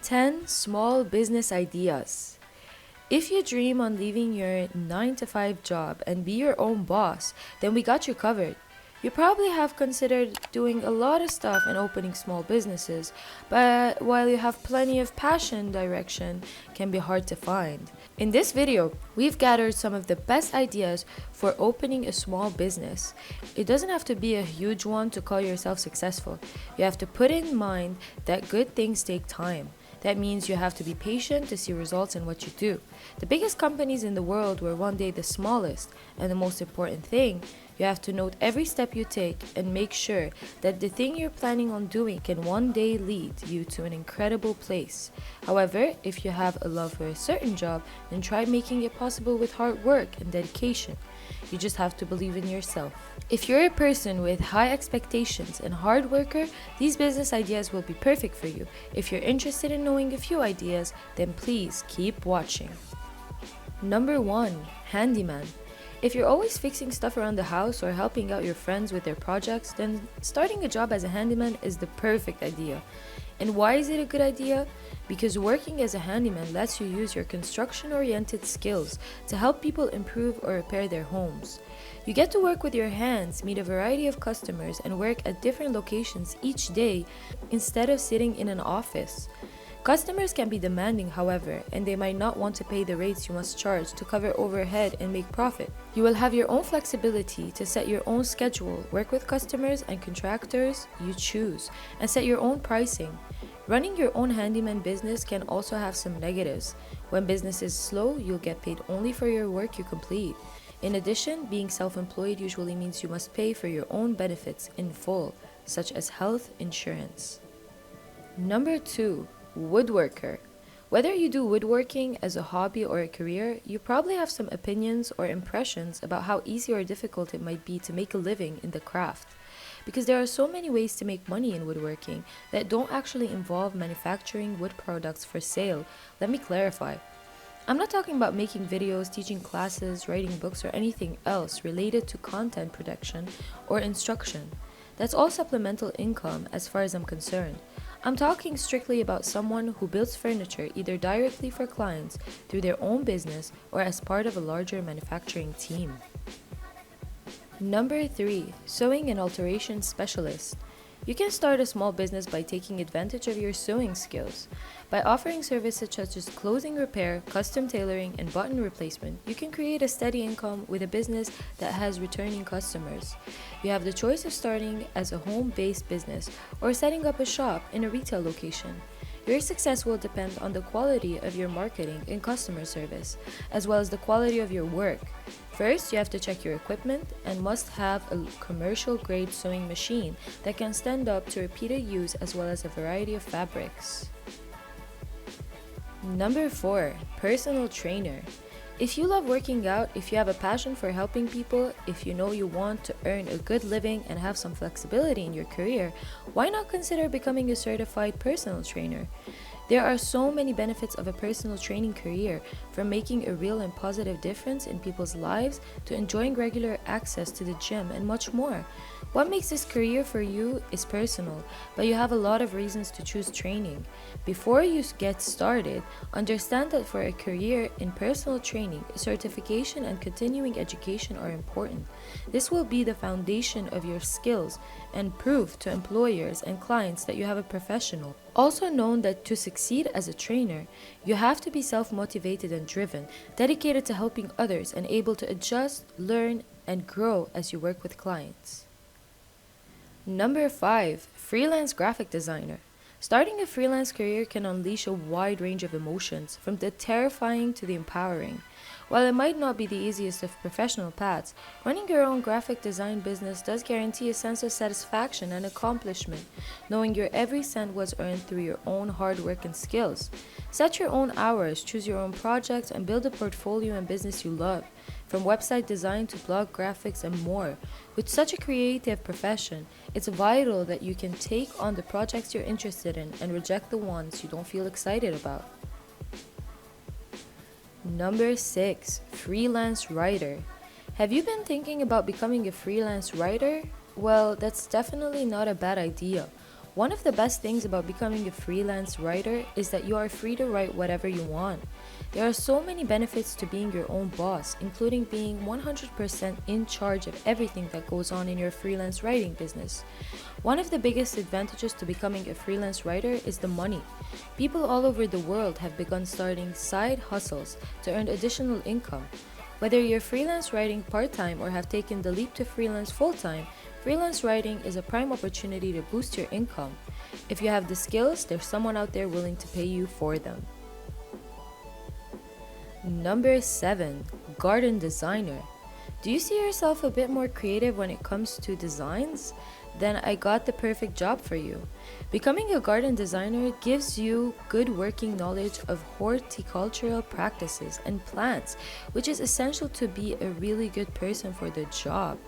10 small business ideas. If you dream on leaving your 9 to 5 job and be your own boss, then we got you covered. You probably have considered doing a lot of stuff and opening small businesses, but while you have plenty of passion, direction can be hard to find. In this video, we've gathered some of the best ideas for opening a small business. It doesn't have to be a huge one to call yourself successful. You have to put in mind that good things take time. That means you have to be patient to see results in what you do. The biggest companies in the world were one day the smallest, and the most important thing, you have to note every step you take and make sure that the thing you're planning on doing can one day lead you to an incredible place. However, if you have a love for a certain job, then try making it possible with hard work and dedication. You just have to believe in yourself. If you're a person with high expectations and hard worker, these business ideas will be perfect for you. If you're interested in knowing a few ideas, then please keep watching. Number 1. Handyman. If you're always fixing stuff around the house or helping out your friends with their projects, then starting a job as a handyman is the perfect idea. And why is it a good idea? Because working as a handyman lets you use your construction-oriented skills to help people improve or repair their homes. You get to work with your hands, meet a variety of customers, and work at different locations each day instead of sitting in an office. Customers can be demanding, however, and they might not want to pay the rates you must charge to cover overhead and make profit. You will have your own flexibility to set your own schedule, work with customers and contractors you choose, and set your own pricing. Running your own handyman business can also have some negatives. When business is slow, you'll get paid only for your work you complete. In addition, being self-employed usually means you must pay for your own benefits in full, such as health insurance. Number 2. Woodworker. Whether you do woodworking as a hobby or a career, you probably have some opinions or impressions about how easy or difficult it might be to make a living in the craft. Because there are so many ways to make money in woodworking that don't actually involve manufacturing wood products for sale. Let me clarify. I'm not talking about making videos, teaching classes, writing books, or anything else related to content production or instruction. That's all supplemental income as far as I'm concerned. I'm talking strictly about someone who builds furniture either directly for clients through their own business or as part of a larger manufacturing team. Number 3. Sewing and alteration specialist. You can start a small business by taking advantage of your sewing skills. By offering services such as clothing repair, custom tailoring, and button replacement, you can create a steady income with a business that has returning customers. You have the choice of starting as a home-based business or setting up a shop in a retail location. Your success will depend on the quality of your marketing and customer service, as well as the quality of your work. First, you have to check your equipment and must have a commercial-grade sewing machine that can stand up to repeated use as well as a variety of fabrics. Number 4. Personal trainer. If you love working out, if you have a passion for helping people, if you know you want to earn a good living and have some flexibility in your career, why not consider becoming a certified personal trainer? There are so many benefits of a personal training career, from making a real and positive difference in people's lives to enjoying regular access to the gym and much more. What makes this career for you is personal, but you have a lot of reasons to choose training. Before you get started, understand that for a career in personal training, certification and continuing education are important. This will be the foundation of your skills and prove to employers and clients that you have a professional. Also known that to succeed as a trainer, you have to be self-motivated and driven, dedicated to helping others and able to adjust, learn, and grow as you work with clients. Number 5. Freelance graphic designer. Starting a freelance career can unleash a wide range of emotions, from the terrifying to the empowering. While it might not be the easiest of professional paths, running your own graphic design business does guarantee a sense of satisfaction and accomplishment, knowing your every cent was earned through your own hard work and skills. Set your own hours, choose your own projects, and build a portfolio and business you love, from website design to blog graphics and more. With such a creative profession, it's vital that you can take on the projects you're interested in and reject the ones you don't feel excited about. Number 6. Freelance writer. Have you been thinking about becoming a freelance writer? Well, that's definitely not a bad idea. One of the best things about becoming a freelance writer is that you are free to write whatever you want. There are so many benefits to being your own boss, including being 100% in charge of everything that goes on in your freelance writing business. One of the biggest advantages to becoming a freelance writer is the money. People all over the world have begun starting side hustles to earn additional income. Whether you're freelance writing part-time or have taken the leap to freelance full-time, freelance writing is a prime opportunity to boost your income. If you have the skills, there's someone out there willing to pay you for them. Number 7. Garden designer. Do you see yourself a bit more creative when it comes to designs? Then I got the perfect job for you. Becoming a garden designer gives you good working knowledge of horticultural practices and plants, which is essential to be a really good person for the job.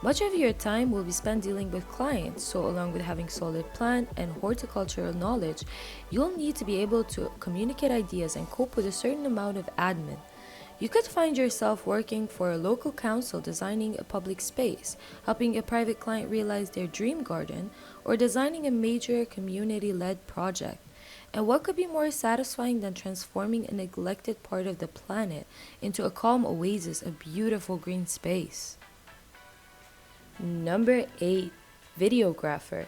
Much of your time will be spent dealing with clients, so along with having solid plant and horticultural knowledge, you'll need to be able to communicate ideas and cope with a certain amount of admin. You could find yourself working for a local council designing a public space, helping a private client realize their dream garden, or designing a major community-led project. And what could be more satisfying than transforming a neglected part of the planet into a calm oasis of beautiful green space? Number 8. Videographer.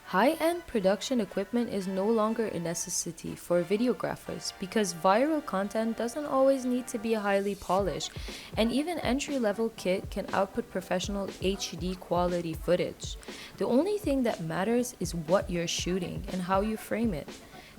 High-end production equipment is no longer a necessity for videographers because viral content doesn't always need to be highly polished, and even entry-level kit can output professional HD quality footage. The only thing that matters is what you're shooting and how you frame it.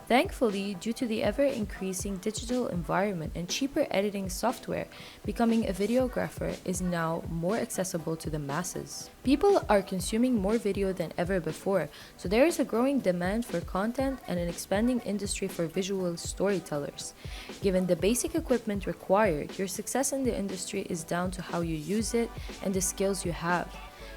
Thankfully, due to the ever-increasing digital environment and cheaper editing software, becoming a videographer is now more accessible to the masses. People are consuming more video than ever before, so there is a growing demand for content and an expanding industry for visual storytellers. Given the basic equipment required, your success in the industry is down to how you use it and the skills you have.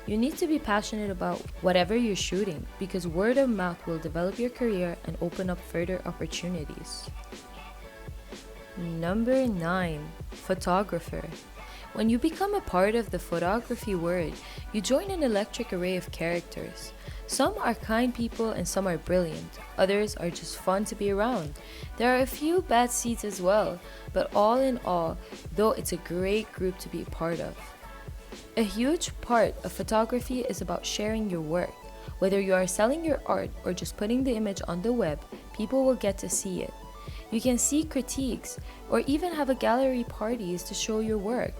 You need to be passionate about whatever you're shooting because word of mouth will develop your career and open up further opportunities. Number 9. Photographer. When you become a part of the photography world, you join an electric array of characters. Some are kind people and some are brilliant. Others are just fun to be around. There are a few bad seeds as well, but all in all, though, it's a great group to be a part of. A huge part of photography is about sharing your work. Whether you are selling your art or just putting the image on the web, people will get to see it. You can see critiques or even have a gallery parties to show your work.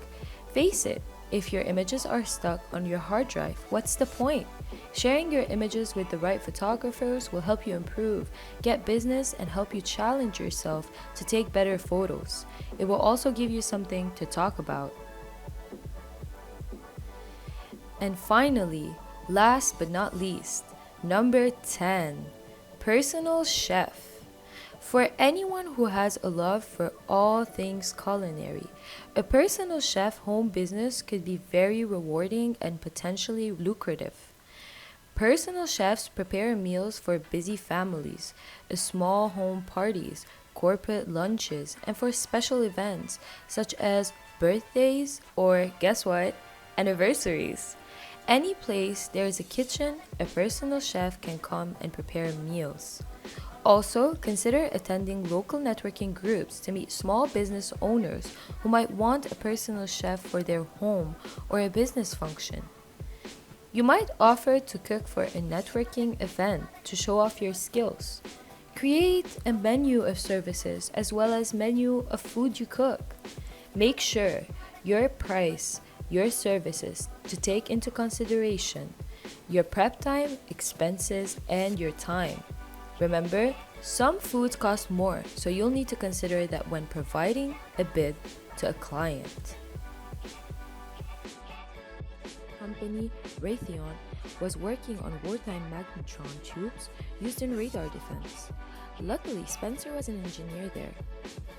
Face it, if your images are stuck on your hard drive, what's the point? Sharing your images with the right photographers will help you improve, get business, and help you challenge yourself to take better photos. It will also give you something to talk about. And finally, last but not least, number 10. Personal chef. For anyone who has a love for all things culinary, a personal chef home business could be very rewarding and potentially lucrative. Personal chefs prepare meals for busy families, small home parties, corporate lunches, and for special events such as birthdays or, guess what, anniversaries. Any place there is a kitchen, a personal chef can come and prepare meals. Also, consider attending local networking groups to meet small business owners who might want a personal chef for their home or a business function. You might offer to cook for a networking event to show off your skills. Create a menu of services as well as menu of food you cook. Make sure your price your services to take into consideration your prep time, expenses, and your time. Remember, some foods cost more, so you'll need to consider that when providing a bid to a client. Company Raytheon was working on wartime magnetron tubes used in radar defense. Luckily, Spencer was an engineer there.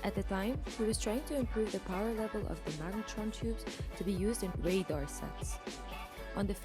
At the time, he was trying to improve the power level of the magnetron tubes to be used in radar sets. On the